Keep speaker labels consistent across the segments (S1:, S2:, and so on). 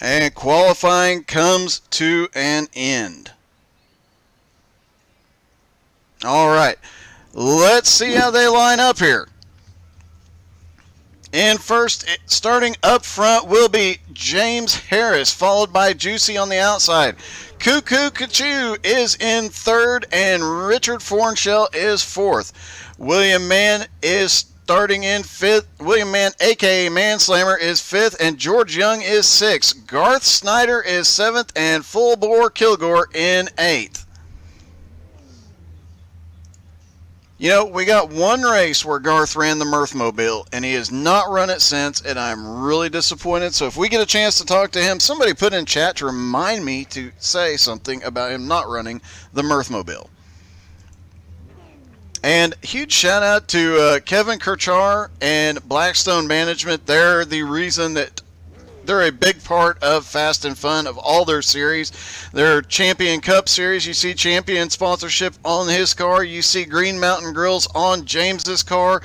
S1: And qualifying comes to an end. All right, let's see how they line up here. And first, starting up front will be James Harris, followed by Juicy on the outside. Cuckoo Kachoo is in third, and Richard Fornshell is fourth. William Mann is starting in fifth. William Mann, a.k.a. Manslammer, is fifth, and George Young is sixth. Garth Snyder is seventh, and Full Bore Kilgore in eighth. You know, we got one race where Garth ran the Mirthmobile, and he has not run it since, and I'm really disappointed. So if we get a chance to talk to him, somebody put in chat to remind me to say something about him not running the Mirthmobile. And huge shout out to Kevin Kirchar and Blackstone Management. They're the reason that they're a big part of Fast and Fun, of all their series. Their Champion Cup series, you see Champion sponsorship on his car. You see Green Mountain Grills on James's car.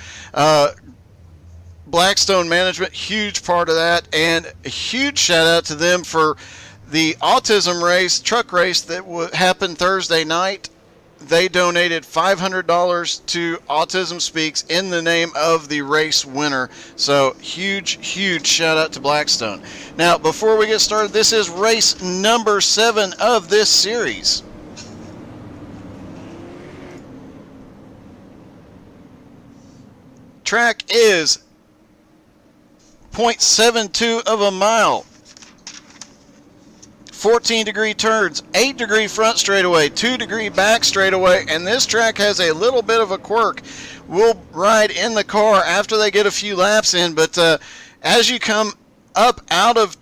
S1: Blackstone Management, huge part of that. And a huge shout out to them for the autism race, truck race that happened Thursday night. They donated $500 to Autism Speaks in the name of the race winner. So huge shout out to Blackstone. Now, before we get started, this is race number 7 of this series. Track is 0.72 of a mile. 14-degree turns, 8-degree front straightaway, 2-degree back straightaway, and this track has a little bit of a quirk. We'll ride in the car after they get a few laps in, but as you come up out of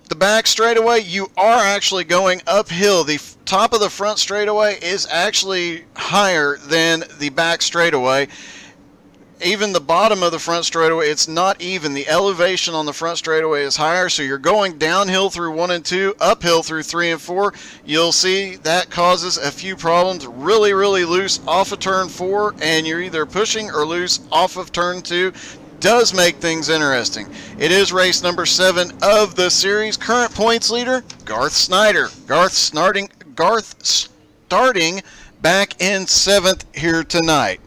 S1: the back straightaway, you are actually going uphill. The top of the front straightaway is actually higher than the back straightaway. Even the bottom of the front straightaway, it's not even. The elevation on the front straightaway is higher, so you're going downhill through 1 and 2, uphill through 3 and 4. You'll see that causes a few problems. Really loose off of turn 4, and you're either pushing or loose off of turn 2. Does make things interesting. It is race number 7 of the series. Current points leader, Garth Snyder. Garth starting back in 7th here tonight.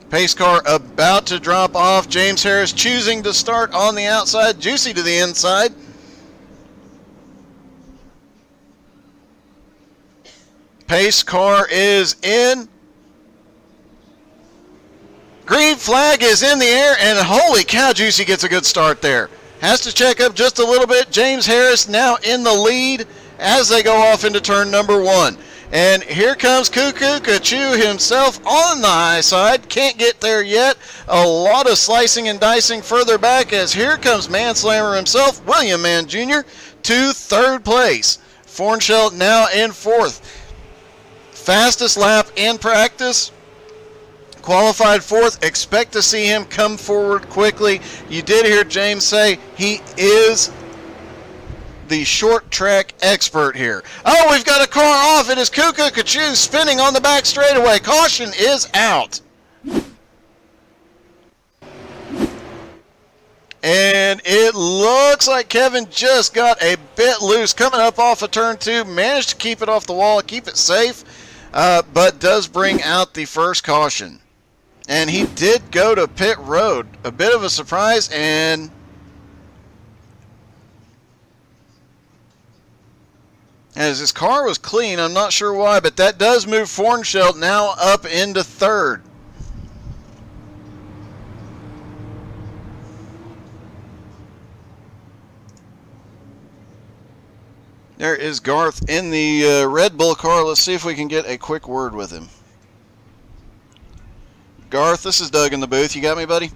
S1: Pace car about to drop off. James Harris choosing to start on the outside. Juicy to the inside. Pace car is in. Green flag is in the air, and holy cow, Juicy gets a good start there. Has to check up just a little bit. James Harris now in the lead as they go off into turn number 1. And here comes Cuckoo Kachoo himself on the high side. Can't get there yet. A lot of slicing and dicing further back as here comes Manslammer himself, William Mann Jr., to 3rd place. Fornshell now in 4th. Fastest lap in practice. Qualified 4th. Expect to see him come forward quickly. You did hear James say he is the short track expert here. Oh, we've got a car off. It is Cuckoo Kachoo spinning on the back straightaway. Caution is out. And it looks like Kevin just got a bit loose coming up off of turn 2. Managed to keep it off the wall, keep it safe, but does bring out the first caution. And he did go to pit road. A bit of a surprise, and as his car was clean, I'm not sure why, but that does move Fornshell now up into 3rd. There is Garth in the Red Bull car. Let's see if we can get a quick word with him. Garth, this is Doug in the booth. You got me, buddy?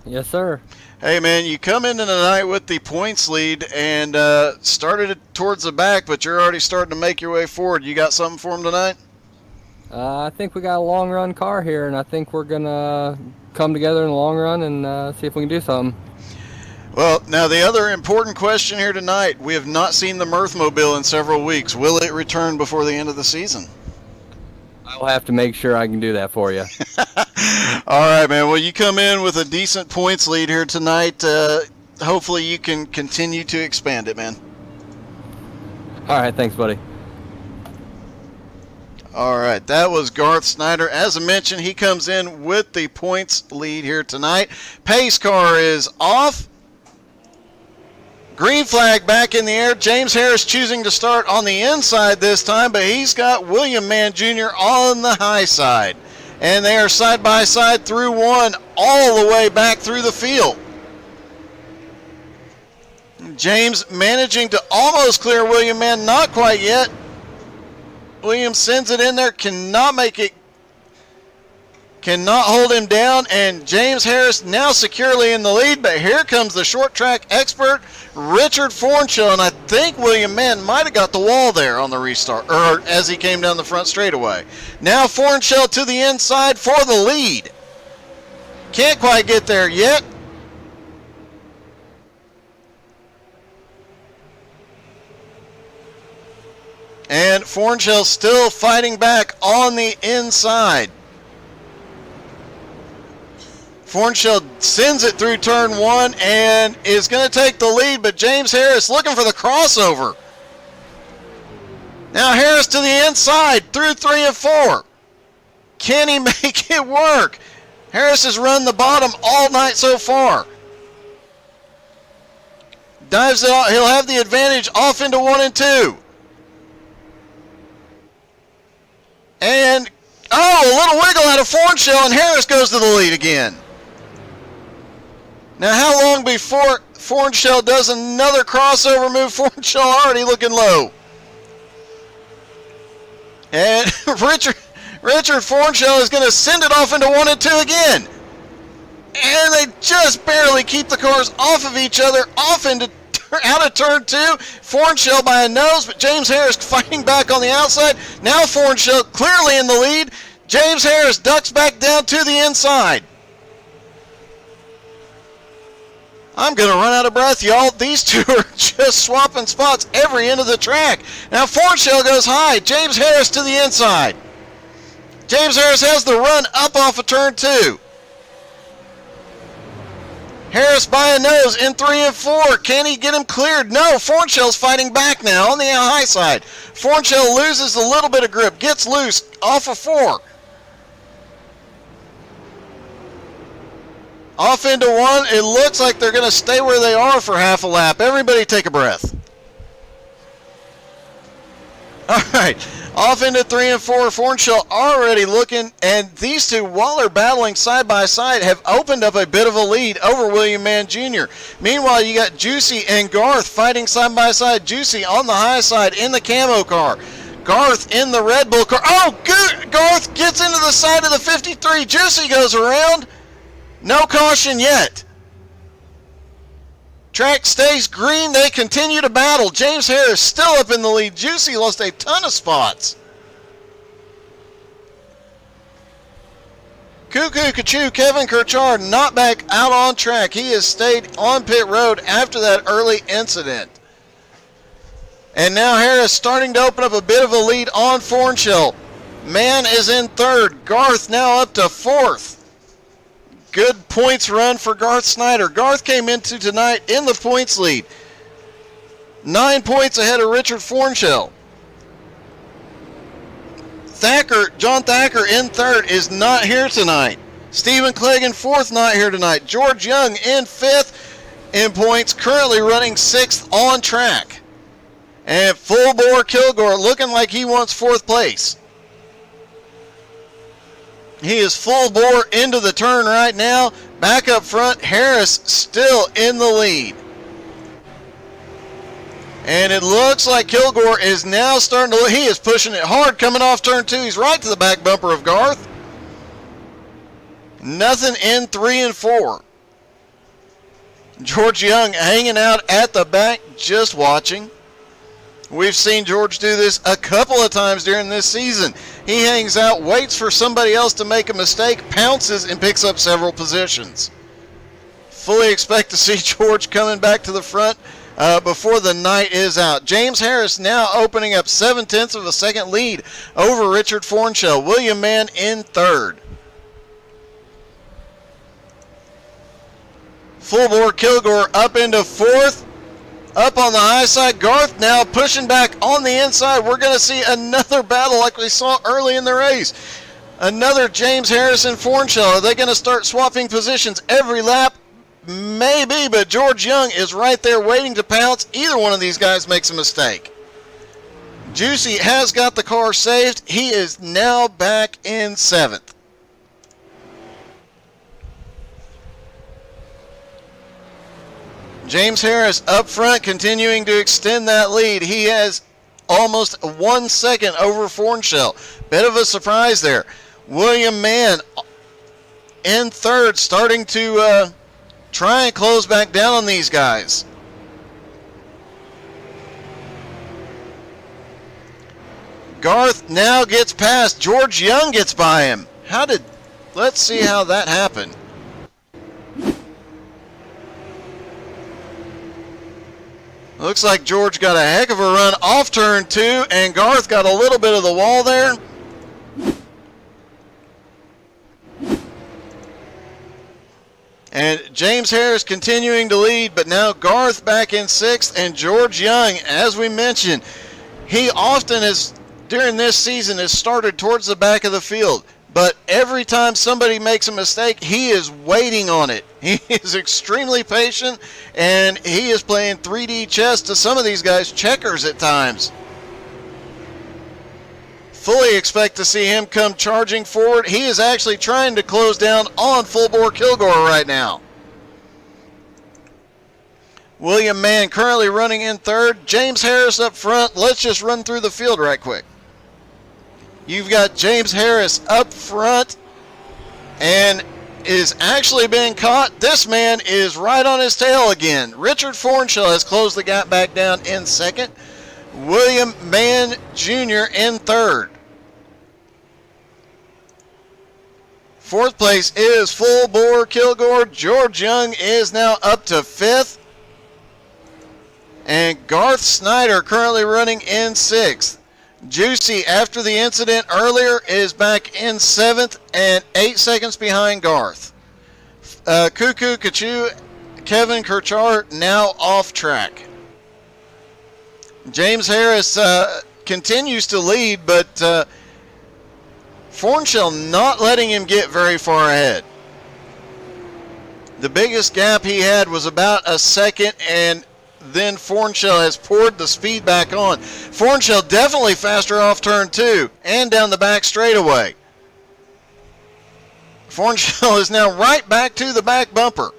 S2: Yes, sir.
S1: Hey, man, you come into tonight with the points lead and started it towards the back, but you're already starting to make your way forward. You got something for him tonight?
S2: I think we got a long run car here, and I think we're going to come together in the long run and see if we can do something.
S1: Well, now the other important question here tonight, we have not seen the Mirthmobile in several weeks. Will it return before the end of the season?
S2: I'll have to make sure I can do that for you.
S1: All right, man. Well, you come in with a decent points lead here tonight. hopefully you can continue to expand it, man.
S2: All right, thanks, buddy.
S1: All right, that was Garth Snyder. As I mentioned, he comes in with the points lead here tonight. Pace car is off. Green flag back in the air. James Harris choosing to start on the inside this time, but he's got William Mann Jr. on the high side. And they are side by side through one, all the way back through the field. James managing to almost clear William Mann, not quite yet. Williams sends it in there, cannot make it, cannot hold him down, and James Harris now securely in the lead, but here comes the short track expert, Richard Fornshell, and I think William Mann might have got the wall there on the restart, or as he came down the front straightaway. Now Fornshell to the inside for the lead. Can't quite get there yet. And Fornshell still fighting back on the inside. Fornshell sends it through turn one and is going to take the lead, but James Harris looking for the crossover. Now Harris to the inside through 3 and 4. Can he make it work? Harris has run the bottom all night so far. Dives it off. He'll have the advantage off into 1 and 2. And, a little wiggle out of Fornshell, and Harris goes to the lead again. Now, how long before Fornshell does another crossover move? Fornshell already looking low. And Richard Fornshell is going to send it off into 1 and 2 again. And they just barely keep the cars off of each other, off into out of turn 2. Fornshell by a nose, but James Harris fighting back on the outside. Now Fornshell clearly in the lead. James Harris ducks back down to the inside. I'm going to run out of breath, y'all. These two are just swapping spots every end of the track. Now Fornshell goes high. James Harris to the inside. James Harris has the run up off of turn 2. Harris by a nose in 3 and 4. Can he get him cleared? No. Fornshell's fighting back now on the high side. Fornshell loses a little bit of grip. Gets loose off of 4. Off into 1. It looks like they're going to stay where they are for half a lap. Everybody take a breath. All right. Off into 3 and 4. Fornshell already looking, and these two, while they're battling side by side, have opened up a bit of a lead over William Mann Jr. Meanwhile, you got Juicy and Garth fighting side by side. Juicy on the high side in the camo car. Garth in the Red Bull car. Oh, good! Garth gets into the side of the 53. Juicy goes around. No caution yet. Track stays green. They continue to battle. James Harris still up in the lead. Juicy lost a ton of spots. Cuckoo Cachoo, Kevin Kirchard not back out on track. He has stayed on pit road after that early incident. And now Harris starting to open up a bit of a lead on Fornshell. Mann is in 3rd. Garth now up to 4th. Good points run for Garth Snyder. Garth came into tonight in the points lead. 9 points ahead of Richard Fornshell. John Thacker in 3rd is not here tonight. Stephen Clegg in 4th, not here tonight. George Young in 5th in points, currently running 6th on track. And Full Bore Kilgore looking like he wants 4th place. He is full bore into the turn right now. Back up front, Harris still in the lead. And it looks like Kilgore is now starting to, he is pushing it hard coming off turn 2. He's right to the back bumper of Garth. Nothing in 3 and 4. George Young hanging out at the back, just watching. We've seen George do this a couple of times during this season. He hangs out, waits for somebody else to make a mistake, pounces, and picks up several positions. Fully expect to see George coming back to the front before the night is out. James Harris now opening up 7/10 of a second lead over Richard Fornshell. William Mann in 3rd. Full bore Kilgore up into fourth. Up on the high side, Garth now pushing back on the inside. We're going to see another battle like we saw early in the race. Another James Harrison Fornshell. Are they going to start swapping positions every lap? Maybe, but George Young is right there waiting to pounce. Either one of these guys makes a mistake. Juicy has got the car saved. He is now back in 7th. James Harris up front, continuing to extend that lead. He has almost 1 second over Fornshell. Bit of a surprise there. William Mann in 3rd, starting to try and close back down on these guys. Garth now gets past. George Young gets by him. Let's see how that happened. Looks like George got a heck of a run off turn 2, and Garth got a little bit of the wall there. And James Harris continuing to lead, but now Garth back in 6th, and George Young, as we mentioned, he often has, during this season, has started towards the back of the field. But every time somebody makes a mistake, he is waiting on it. He is extremely patient, and he is playing 3D chess to some of these guys, checkers at times. Fully expect to see him come charging forward. He is actually trying to close down on Full Bore Kilgore right now. William Mann currently running in 3rd. James Harris up front. Let's just run through the field right quick. You've got James Harris up front and is actually being caught. This man is right on his tail again. Richard Fornshell has closed the gap back down in 2nd. William Mann Jr. in 3rd. 4th place is Full Bore Kilgore. George Young is now up to 5th. And Garth Snyder currently running in 6th. Juicy, after the incident earlier, is back in 7th and 8 seconds behind Garth. Cuckoo, Kachu, Kevin Kirchart now off track. James Harris continues to lead, but Fornshell not letting him get very far ahead. The biggest gap he had was about a second, and then Fornshell has poured the speed back on. Fornshell definitely faster off turn 2 and down the back straightaway. Fornshell is now right back to the back bumper.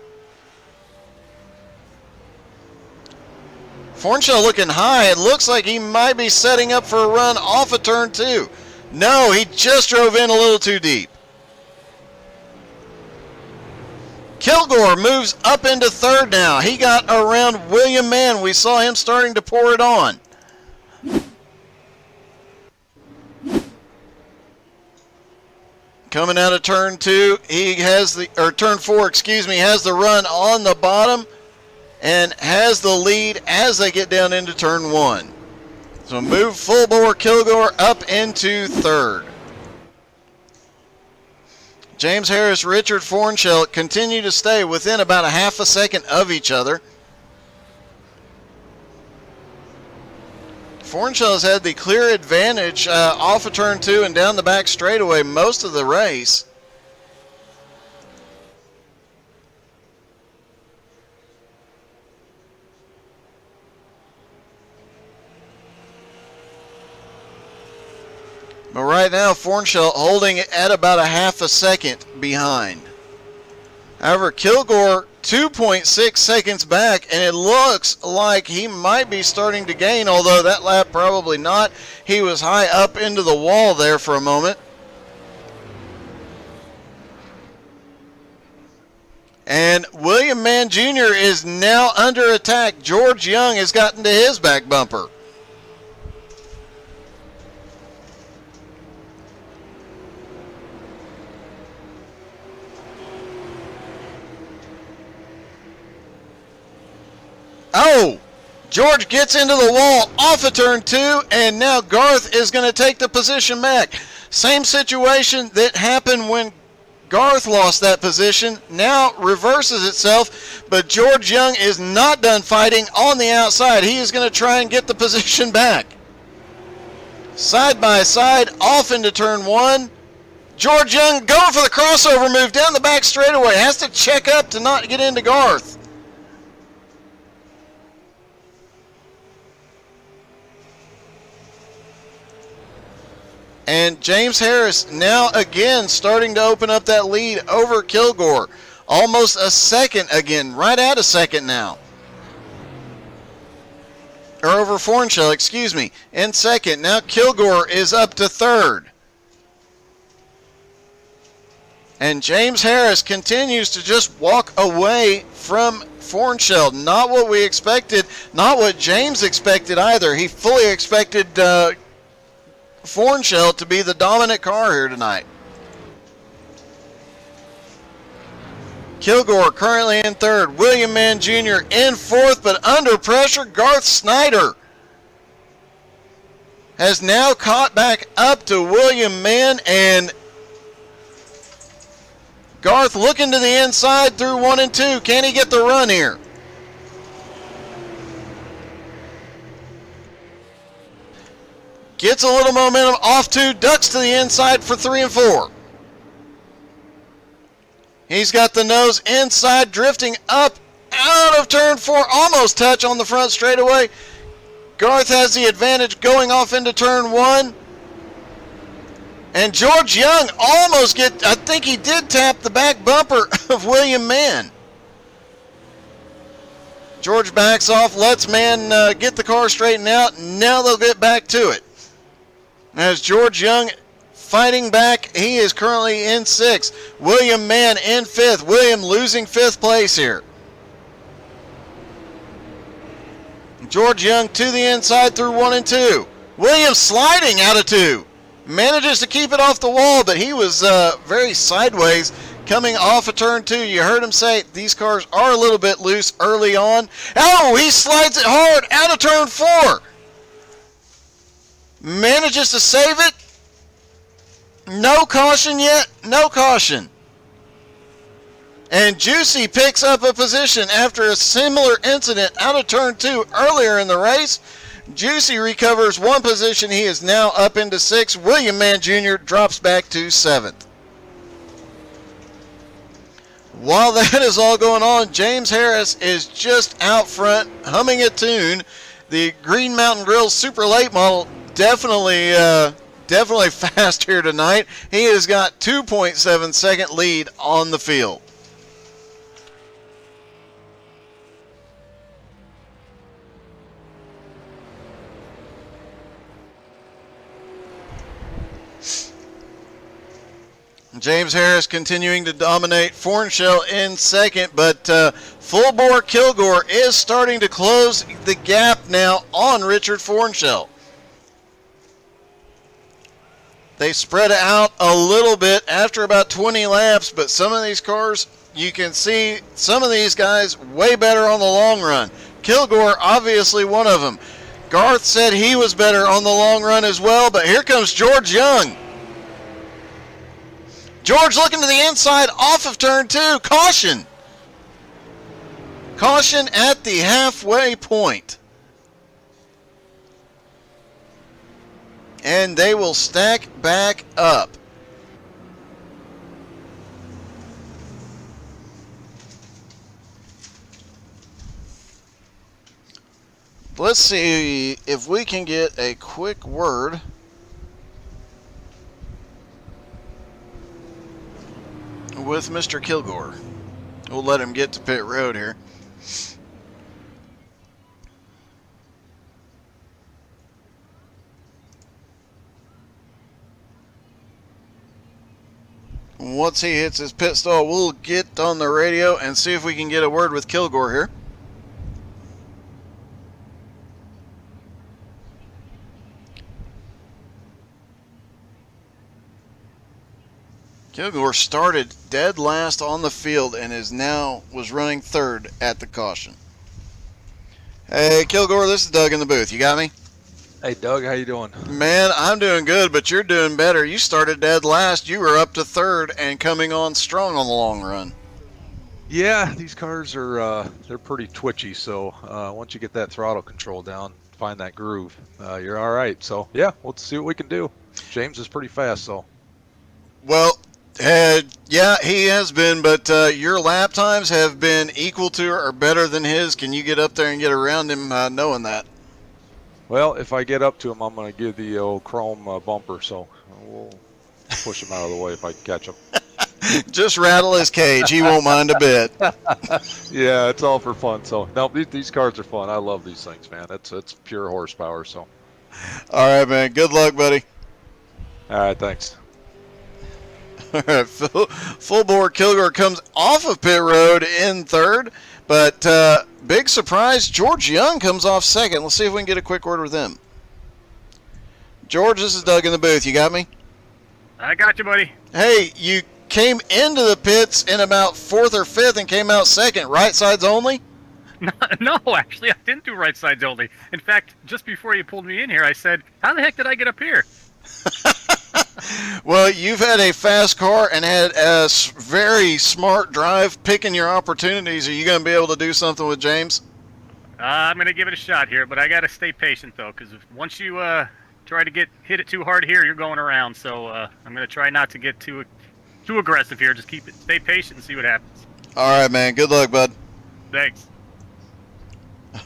S1: Fornshell looking high. It looks like he might be setting up for a run off of turn 2. No, he just drove in a little too deep. Kilgore moves up into 3rd now. He got around William Mann. We saw him starting to pour it on. Coming out of turn 2, turn 4, excuse me, has the run on the bottom and has the lead as they get down into turn 1. So move Full Bore Kilgore up into 3rd. James Harris, Richard Fornshell continue to stay within about a half a second of each other. Fornshell has had the clear advantage off of turn 2 and down the back straightaway most of the race. But right now, Fornshell holding it at about a half a second behind. However, Kilgore 2.6 seconds back, and it looks like he might be starting to gain, although that lap probably not. He was high up into the wall there for a moment. And William Mann Jr. is now under attack. George Young has gotten to his back bumper. Oh, George gets into the wall off of turn 2, and now Garth is going to take the position back. Same situation that happened when Garth lost that position, now reverses itself, but George Young is not done fighting on the outside. He is going to try and get the position back. Side by side, off into turn one. George Young going for the crossover move down the back straightaway. Has to check up to not get into Garth. And James Harris now again starting to open up that lead over Kilgore. Almost a second again, right at a second now. Or over Fornshell, excuse me, in second. Now Kilgore is up to third. And James Harris continues to just walk away from Fornshell. Not what we expected, not what James expected either. He fully expected Fornshell to be the dominant car here tonight. Kilgore currently in third. William Mann Jr. in fourth, but under pressure, Garth Snyder has now caught back up to William Mann, and Garth looking to the inside through 1 and 2. Can he get the run here? Gets a little momentum off 2, ducks to the inside for 3 and 4. He's got the nose inside, drifting up out of turn 4, almost touch on the front straightaway. Garth has the advantage going off into turn 1. And George Young almost I think he did tap the back bumper of William Mann. George backs off, lets Mann get the car straightened out. Now they'll get back to it. As George Young fighting back, he is currently in 6th. William Mann in 5th. William losing 5th place here. George Young to the inside through 1 and 2. William sliding out of 2. Manages to keep it off the wall, but he was very sideways coming off of turn 2. You heard him say these cars are a little bit loose early on. Oh, he slides it hard out of turn 4. Manages to save it. No caution yet. No caution. And Juicy picks up a position after a similar incident out of turn 2 earlier in the race. Juicy recovers 1 position. He is now up into 6th. William Mann Jr. drops back to 7th. While that is all going on, James Harris is just out front humming a tune. The Green Mountain Grill Super Late model definitely fast here tonight. He has got 2.7 second lead on the field. James Harris continuing to dominate. Fornshell in second, but Full Bore Kilgore is starting to close the gap now on Richard Fornshell. They spread out a little bit after about 20 laps, but some of these cars, you can see some of these guys way better on the long run. Kilgore, obviously one of them. Garth said he was better on the long run as well, but here comes George Young. George looking to the inside off of turn 2. Caution. Caution at the halfway point. And they will stack back up. Let's see if we can get a quick word with Mr. Kilgore. We'll let him get to pit road here. Once he hits his pit stall, we'll get on the radio and see if we can get a word with Kilgore here. Kilgore started dead last on the field and was running 3rd at the caution. Hey, Kilgore, this is Doug in the booth. You got me?
S3: Hey Doug, how you doing?
S1: Man, I'm doing good, but you're doing better. You started dead last. You were up to third and coming on strong on the long run.
S3: Yeah, these cars are they're pretty twitchy, so once you get that throttle control down, find that groove, you're all right. So yeah, let's see what we can do. James is pretty fast, so
S1: Well, yeah, he has been, but your lap times have been equal to or better than his. Can you get up there and get around him knowing that?
S3: well, if I get up to him, I'm going to give the old chrome bumper, so we'll push him out of the way if I can catch him.
S1: Just rattle his cage. He won't mind a bit.
S3: Yeah, it's all for fun. So no, these cars are fun. I love these things, man. It's pure horsepower. So
S1: All right, man. Good luck, buddy.
S3: all right, thanks.
S1: All right, full bore Kilgore comes off of pit road in third, but big surprise, George Young comes off second. Let's see if we can get a quick word with him. George, this is Doug in the booth. You got me?
S4: I got you, buddy.
S1: Hey, you came into the pits in about fourth or fifth and came out second. Right sides only?
S4: No, actually, I didn't do right sides only. In fact, just before you pulled me in here, I said, how the heck did I get up here?
S1: Well, you've had a fast car and had a very smart drive picking your opportunities. Are you going to be able to do something with James?
S4: I'm going to give it a shot here, but I got to stay patient, though, because once you try to hit it too hard here, you're going around. So I'm going to try not to get too aggressive here. Just stay patient and see what happens.
S1: All right, man. Good luck, bud.
S4: Thanks.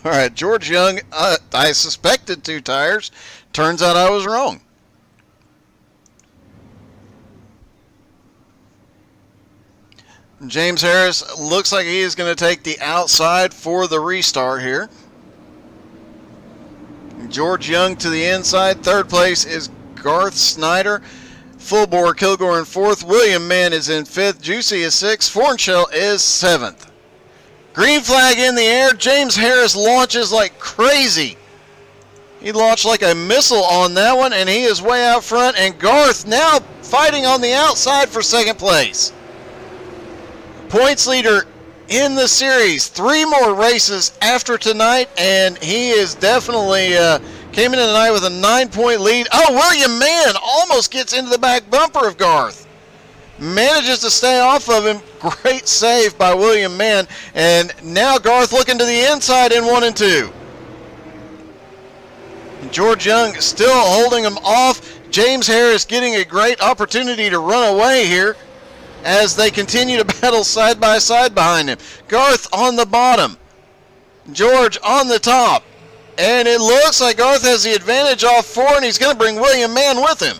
S1: All right, George Young, I suspected 2 tires. Turns out I was wrong. James Harris looks like he is going to take the outside for the restart here. George Young to the inside. Third place is Garth Snyder. Full bore Kilgore in fourth. William Mann is in fifth. Juicy is sixth. Fornshell is seventh. Green flag in the air. James Harris launches like crazy. He launched like a missile on that one, and he is way out front. And Garth now fighting on the outside for second place. Points leader in the series. 3 more races after tonight, and he is definitely came into tonight with a 9-point lead. Oh, William Mann almost gets into the back bumper of Garth. Manages to stay off of him. Great save by William Mann. And now Garth looking to the inside in 1 and 2. George Young still holding him off. James Harris getting a great opportunity to run away here as they continue to battle side by side behind him. Garth on the bottom. George on the top. And it looks like Garth has the advantage off 4, and he's going to bring William Mann with him.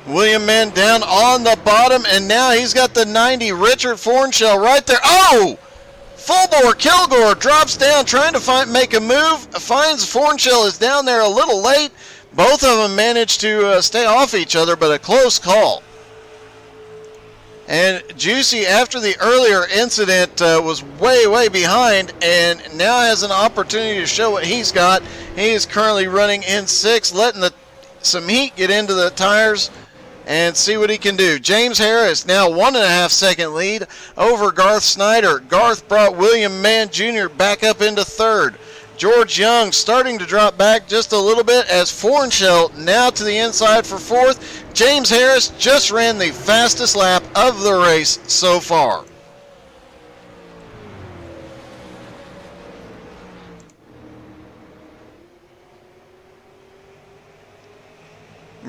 S1: William Mann down on the bottom, and now he's got the 90 Richard Fornshell right there. Oh! Full bore Kilgore drops down trying to make a move. Finds Fornshell is down there a little late. Both of them managed to stay off each other, but a close call. And Juicy, after the earlier incident, was way behind and now has an opportunity to show what he's got. He is currently running in 6th, letting some heat get into the tires and see what he can do. James Harris now 1.5 second lead over Garth Snyder. Garth brought William Mann Jr. back up into 3rd. George Young starting to drop back just a little bit as Fornshell now to the inside for 4th. James Harris just ran the fastest lap of the race so far.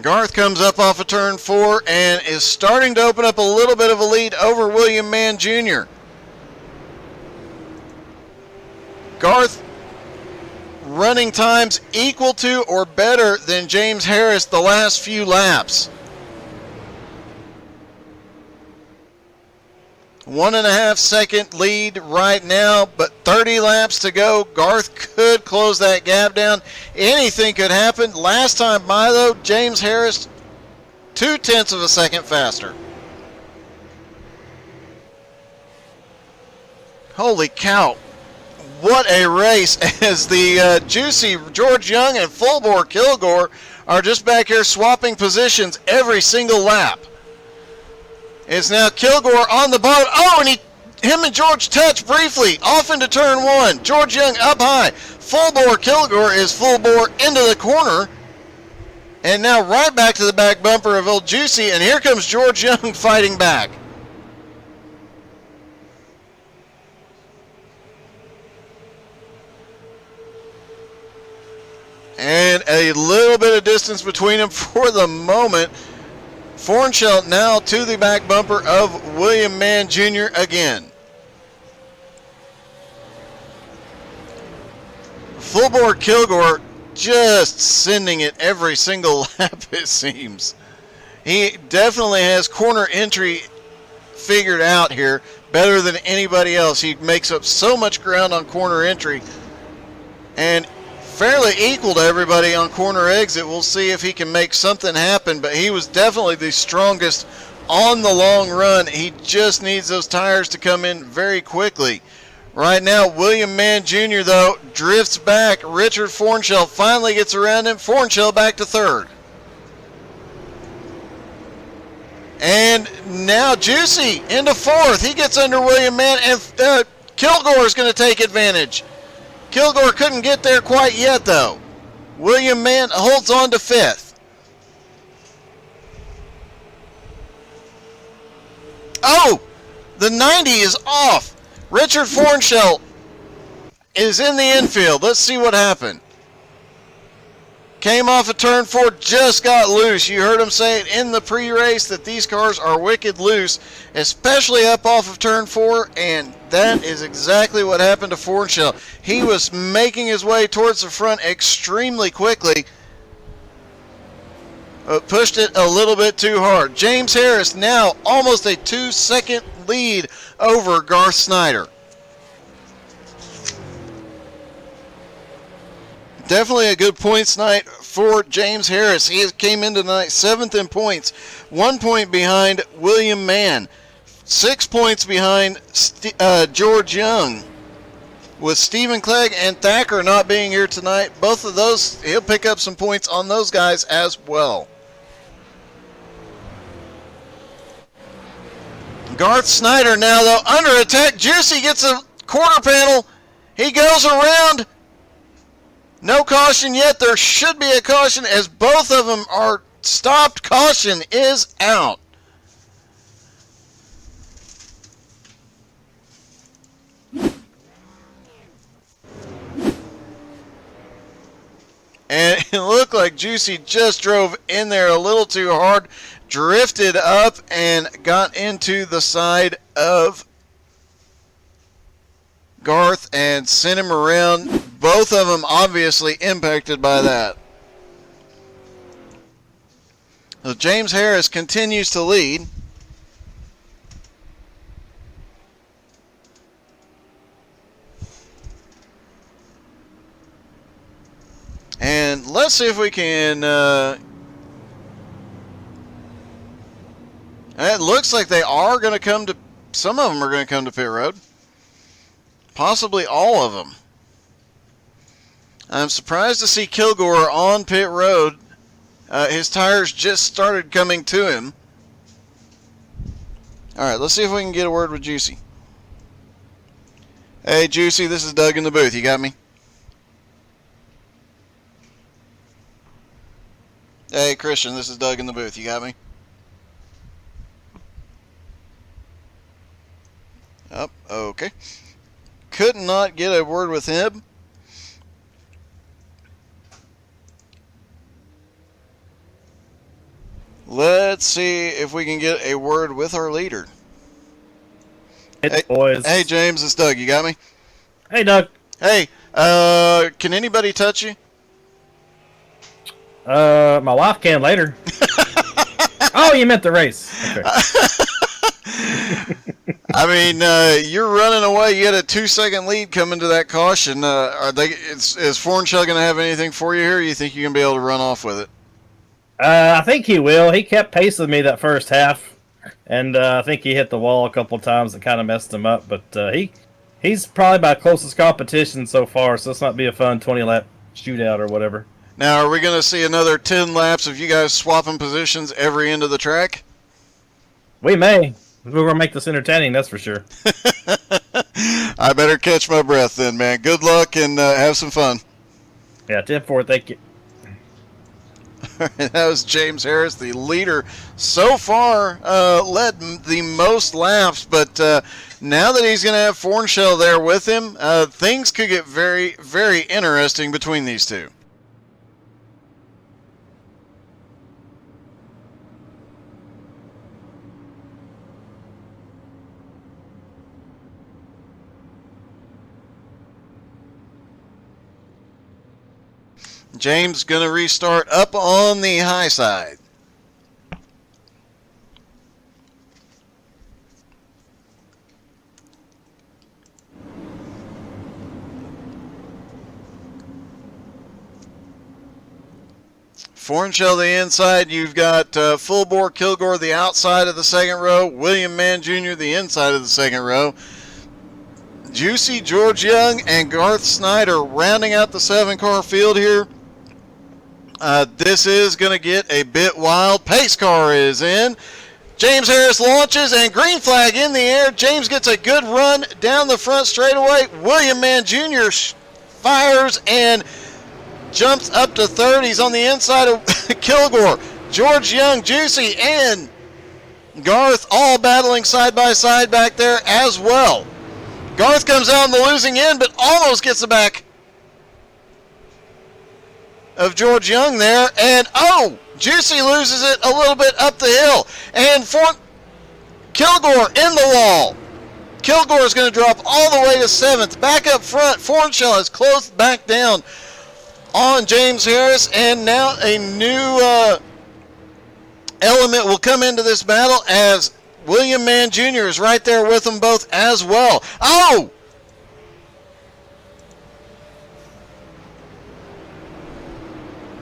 S1: Garth comes up off of turn 4 and is starting to open up a little bit of a lead over William Mann Jr. Garth running times equal to or better than James Harris the last few laps. 1.5 second lead right now, but 30 laps to go. Garth could close that gap down. Anything could happen. Last time by, though, James Harris 0.2 of a second faster. Holy cow. What a race as the Juicy George Young and Full Bore Kilgore are just back here swapping positions every single lap. It's now Kilgore on the bottom. Oh, and him and George touch briefly off into turn one. George Young up high. Full bore Kilgore is full bore into the corner. And now right back to the back bumper of old Juicy, and here comes George Young fighting back. And a little bit of distance between them for the moment. Fornshell now to the back bumper of William Mann Jr. again. Full bore Kilgore just sending it every single lap, it seems. He definitely has corner entry figured out here better than anybody else. He makes up so much ground on corner entry and fairly equal to everybody on corner exit. We'll see if he can make something happen, but he was definitely the strongest on the long run. He just needs those tires to come in very quickly. Right now, William Mann Jr., though, drifts back. Richard Fornshell finally gets around him. Fornshell back to third. And now Juicy into fourth. He gets under William Mann, and Kilgore is going to take advantage. Kilgore couldn't get there quite yet, though. William Mann holds on to fifth. Oh, the 90 is off. Richard Fornshell is in the infield. Let's see what happened. Came off of turn 4, just got loose. You heard him say it in the pre-race that these cars are wicked loose, especially up off of turn 4, and that is exactly what happened to Fornshell. He was making his way towards the front extremely quickly, but pushed it a little bit too hard. James Harris now almost a 2-second lead over Garth Snyder. Definitely a good points night for James Harris. He came in tonight 7th in points, 1 point behind William Mann, 6 points behind George Young. With Stephen Clegg and Thacker not being here tonight, both of those, he'll pick up some points on those guys as well. Garth Snyder now, though, under attack. Juicy gets a quarter panel. He goes around. No caution yet. There should be a caution as both of them are stopped. Caution is out. And it looked like Juicy just drove in there a little too hard, drifted up, and got into the side of Garth and sent him around. Both of them obviously impacted by that. So James Harris continues to lead. And let's see if we can... it looks like they are going to come to... Some of them are going to come to pit road. Possibly all of them. I'm surprised to see Kilgore on pit road. His tires just started coming to him. Alright, let's see if we can get a word with Juicy. Hey, Juicy, this is Doug in the booth. You got me? Hey, Christian, this is Doug in the booth. You got me? Oh, okay. Could not get a word with him. Let's see if we can get a word with our leader.
S5: Hey, boys.
S1: Hey, James, it's Doug. You got me?
S5: Hey, Doug.
S1: Hey, can anybody touch you?
S5: My wife can later. Oh, you meant the race. Okay.
S1: I mean, you're running away. You had a 2-second lead coming to that caution. Is Fornshell going to have anything for you here? Or you think you're going to be able to run off with it?
S5: I think he will. He kept pace with me that first half, and I think he hit the wall a couple times that kind of messed him up. But he's probably my closest competition so far, so this might be a fun 20-lap shootout or whatever.
S1: Now, are we going to see another 10 laps of you guys swapping positions every end of the track?
S5: We may. We're going to make this entertaining, that's for sure.
S1: I better catch my breath then, man. Good luck and have some fun.
S5: Yeah, 10-4, thank you.
S1: That was James Harris, the leader so far, led the most laps, but now that he's going to have Fornshell there with him, things could get very, very interesting between these two. James going to restart up on the high side. Fornshell the inside. You've got Full Bore Kilgore the outside of the second row. William Mann Jr. the inside of the second row. Juicy, George Young, and Garth Snyder rounding out the 7-car field here. This is going to get a bit wild. Pace car is in. James Harris launches and green flag in the air. James gets a good run down the front straightaway. William Mann Jr. fires and jumps up to third. He's on the inside of Kilgore. George Young, Juicy, and Garth all battling side by side back there as well. Garth comes out on the losing end, but almost gets the back of George Young there, and Juicy loses it a little bit up the hill, and Kilgore in the wall. Kilgore is going to drop all the way to 7th. Back up front, Fornshell has closed back down on James Harris, and now a new element will come into this battle as William Mann Jr. is right there with them both as well.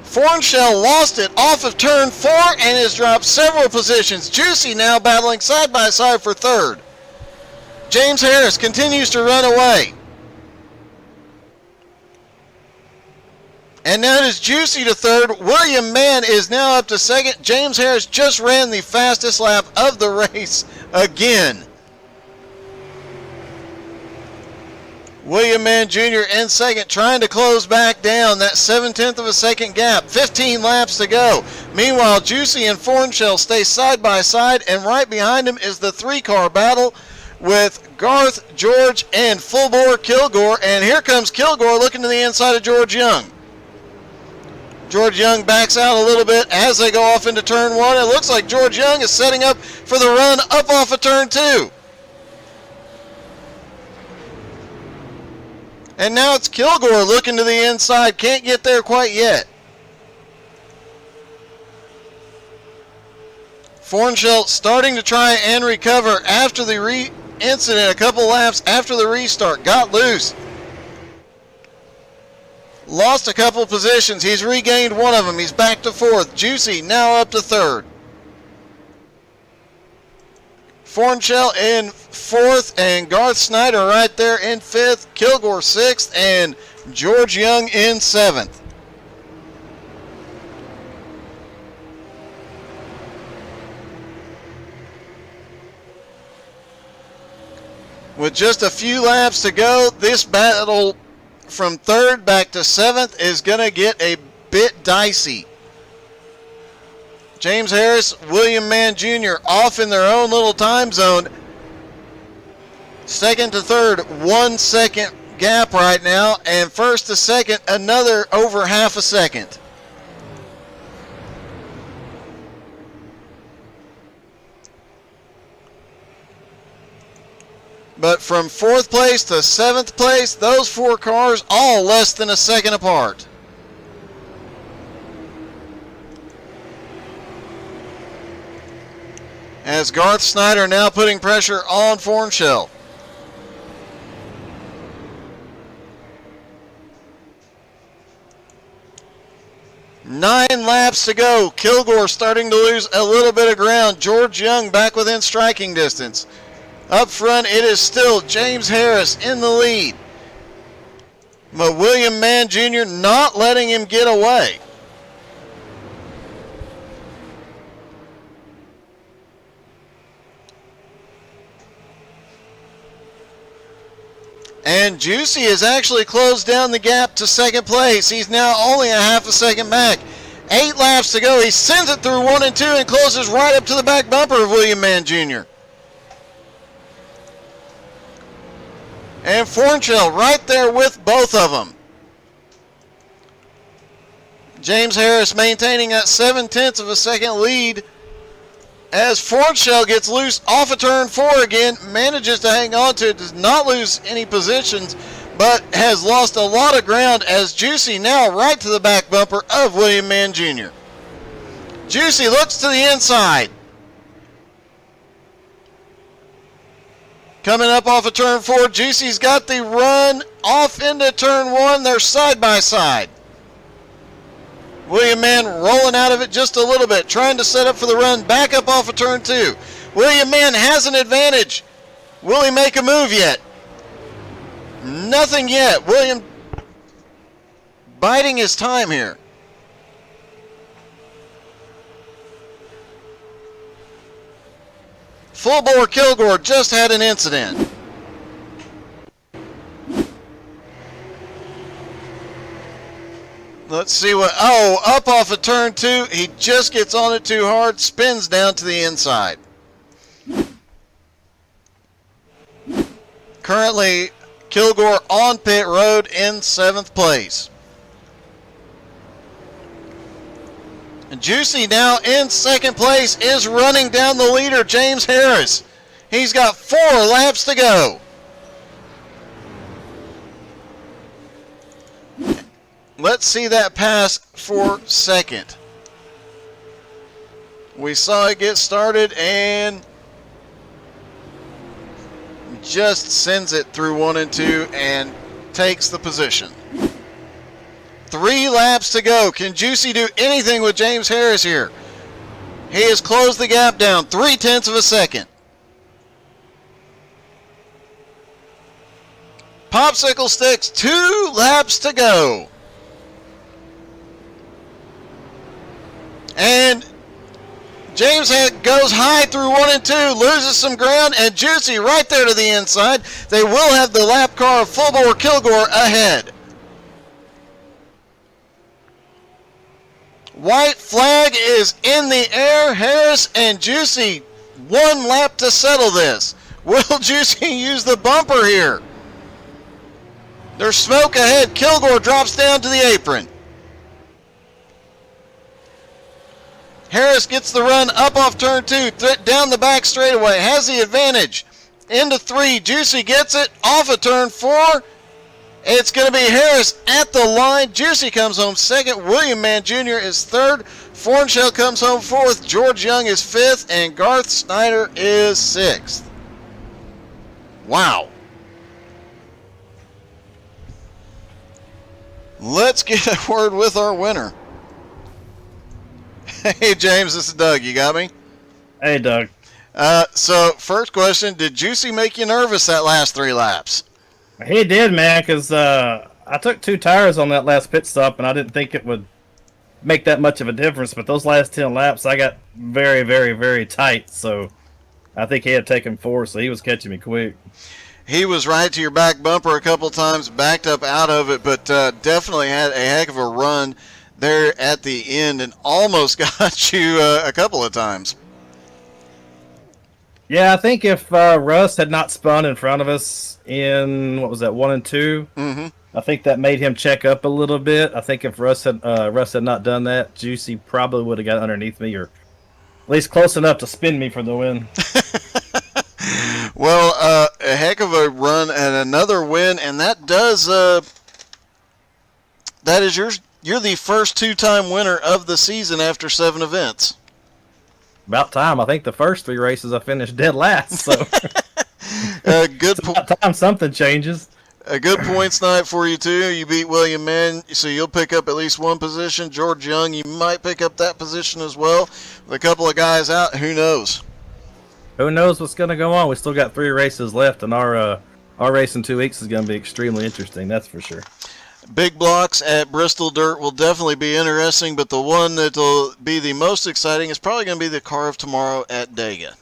S1: Fornshell lost it off of turn 4 and has dropped several positions. Juicy now battling side by side for third. James Harris continues to run away. And now it is Juicy to third. William Mann is now up to second. James Harris just ran the fastest lap of the race again. William Mann Jr. in second, trying to close back down that 7/10 of a second gap. 15 laps to go. Meanwhile, Juicy and Fornshell stay side by side, and right behind him is the 3-car battle with Garth, George, and Full Bore Kilgore. And here comes Kilgore looking to the inside of George Young. George Young backs out a little bit as they go off into turn 1. It looks like George Young is setting up for the run up off of turn 2. And now it's Kilgore looking to the inside. Can't get there quite yet. Fornshell starting to try and recover after the incident. A couple laps after the restart. Got loose. Lost a couple positions. He's regained one of them. He's back to 4th. Juicy now up to 3rd. Fornshell in 4th, and Garth Snyder right there in 5th. Kilgore 6th, and George Young in 7th. With just a few laps to go, this battle from 3rd back to 7th is going to get a bit dicey. James Harris, William Mann Jr. off in their own little time zone. 2nd to 3rd, 1 second gap right now, and 1st to 2nd, another over half a second. But from 4th place to 7th place, those 4 cars all less than a second apart. As Garth Snyder now putting pressure on Fornshell. Nine laps to go. Kilgore starting to lose a little bit of ground. George Young back within striking distance. Up front, it is still James Harris in the lead. But William Mann Jr. not letting him get away. And Juicy has actually closed down the gap to second place. He's now only a half a second back. 8 laps to go. He sends it through 1 and 2 and closes right up to the back bumper of William Mann Jr. And Fornshell right there with both of them. James Harris maintaining that 7/10 of a second lead as Fornshell gets loose off of turn 4 again, manages to hang on to it, does not lose any positions, but has lost a lot of ground as Juicy now right to the back bumper of William Mann Jr. Juicy looks to the inside. Coming up off of turn 4, Juicy's got the run off into turn 1. They're side by side. William Mann rolling out of it just a little bit, trying to set up for the run back up off of turn 2. William Mann has an advantage. Will he make a move yet? Nothing yet. William biding his time here. Full bore Kilgore just had an incident. Let's see what, up off of turn 2. He just gets on it too hard, spins down to the inside. Currently, Kilgore on pit road in 7th place. And Juicy now in 2nd place is running down the leader, James Harris. He's got 4 laps to go. Let's see that pass for 2nd. We saw it get started and just sends it through 1 and 2 and takes the position. 3 laps to go. Can Juicy do anything with James Harris here? He has closed the gap down 0.3 of a second. Popsicle sticks, 2 laps to go. And James goes high through 1 and 2, loses some ground, and Juicy right there to the inside. They will have the lap car of Full Bore Kilgore ahead. White flag is in the air. Harris and Juicy 1 lap to settle this. Will Juicy use the bumper here? There's smoke ahead. Kilgore drops down to the apron. Harris gets the run up off turn 2, down the back straightaway, has the advantage. Into 3, Juicy gets it off of turn 4. It's going to be Harris at the line. Juicy comes home 2nd. William Mann Jr. is 3rd. Fornshell comes home 4th. George Young is 5th. And Garth Snyder is 6th. Wow. Let's get a word with our winner. Hey, James, this is Doug. You got me?
S5: Hey, Doug.
S1: So, first question, did Juicy make you nervous that last 3 laps?
S5: He did, man, because I took 2 tires on that last pit stop, and I didn't think it would make that much of a difference. But those last 10 laps, I got very, very, very tight. So I think he had taken 4, so he was catching me quick.
S1: He was right to your back bumper a couple times, backed up out of it, but definitely had a heck of a run there at the end and almost got you a couple of times.
S5: Yeah, I think if Russ had not spun in front of us in, 1 and 2, I think that made him check up a little bit. I think if Russ had not done that, Juicy probably would have got underneath me, or at least close enough to spin me for the win.
S1: Well, a heck of a run and another win, and that does that is yours. You're the first 2-time winner of the season after 7 events.
S5: About time. I think the first 3 races I finished dead last. So
S1: good
S5: about time something changes.
S1: A good points night for you too. You beat William Mann, so you'll pick up at least 1 position. George Young, you might pick up that position as well. With a couple of guys out, who knows?
S5: Who knows what's going to go on? We still got 3 races left, and our race in 2 weeks is going to be extremely interesting. That's for sure.
S1: Big blocks at Bristol Dirt will definitely be interesting, but the one that will be the most exciting is probably going to be the car of tomorrow at Dega.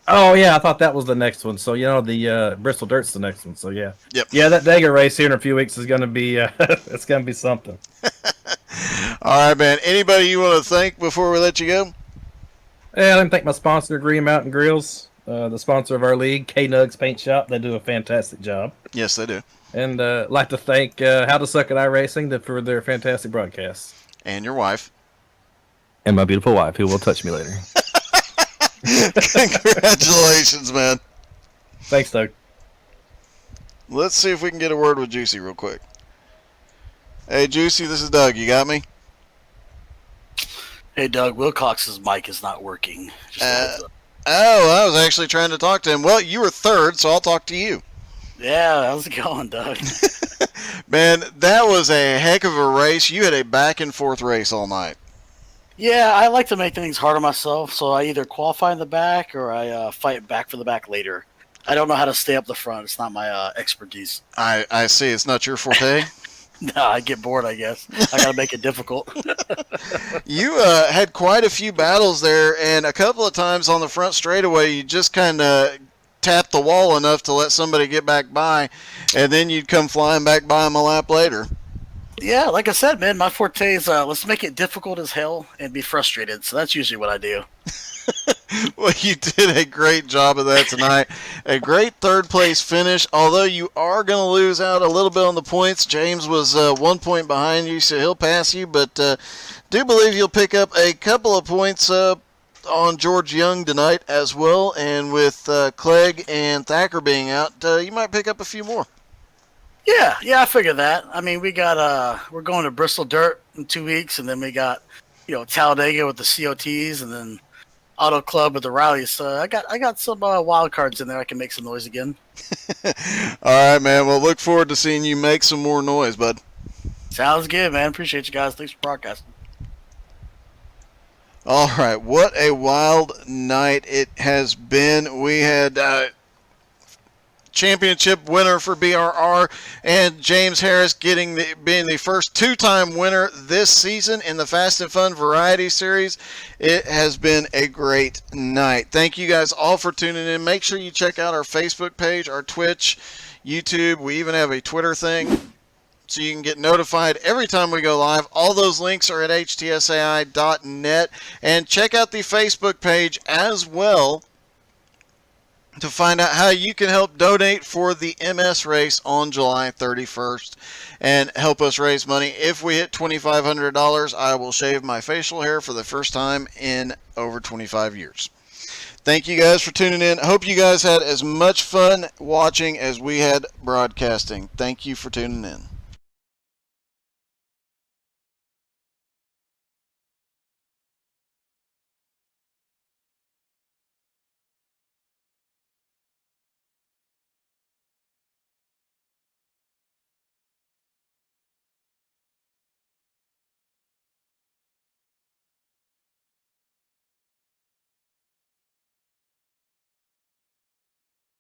S5: Oh yeah, I thought that was the next one. So the Bristol Dirt's the next one. So yeah,
S1: Yep.
S5: yeah, that Dagger race here in a few weeks is gonna be it's gonna be something.
S1: All right, man. Anybody you want to thank before we let you go?
S5: Yeah, let me thank my sponsor, Green Mountain Grills, the sponsor of our league, K Nugs Paint Shop. They do a fantastic job.
S1: Yes, they do.
S5: And like to thank How to Suck at iRacing for their fantastic broadcasts.
S1: And your wife.
S2: And my beautiful wife, who will touch me later.
S1: Congratulations, man.
S5: Thanks, Doug.
S1: Let's see if we can get a word with Juicy real quick. Hey, Juicy, this is Doug. You got me?
S6: Hey, Doug, Wilcox's mic is not working. Just a heads up.
S1: Oh, I was actually trying to talk to him. Well, you were third, so I'll talk to you.
S6: Yeah, how's it going, Doug?
S1: Man, that was a heck of a race. You had a back and forth race all night.
S6: Yeah, I like to make things hard on myself, so I either qualify in the back or I fight back for the back later. I don't know how to stay up the front. It's not my expertise.
S1: I see. It's not your forte.
S6: No, I get bored, I guess. I got to make it difficult.
S1: You had quite a few battles there, and a couple of times on the front straightaway, you just kind of tapped the wall enough to let somebody get back by, and then you'd come flying back by them a lap later.
S6: Yeah, like I said, man, my forte is let's make it difficult as hell and be frustrated. So that's usually what I do.
S1: Well, you did a great job of that tonight. A great third place finish, although you are going to lose out a little bit on the points. James was 1 point behind you, so he'll pass you, but do believe you'll pick up a couple of points on George Young tonight as well, and with Clegg and Thacker being out, you might pick up a few more.
S6: Yeah, I figure that. I mean, we're going to Bristol Dirt in 2 weeks, and then we got, Talladega with the COTs, and then Auto Club with the rallies. So I got some wild cards in there. I can make some noise again.
S1: All right, man. Well, look forward to seeing you make some more noise, bud.
S6: Sounds good, man. Appreciate you guys. Thanks for broadcasting.
S1: All right, what a wild night it has been. We had championship winner for BRR, and James Harris being the first two-time winner this season in the Fast and Fun Variety Series. It has been a great night. Thank you guys all for tuning in. Make sure you check out our Facebook page, our Twitch, YouTube. We even have a Twitter thing, so you can get notified every time we go live. All those links are at htsai.net, and check out the Facebook page as well to find out how you can help donate for the MS race on July 31st and help us raise money. If we hit $2,500, I will shave my facial hair for the first time in over 25 years. Thank you guys for tuning in. I hope you guys had as much fun watching as we had broadcasting. Thank you for tuning in.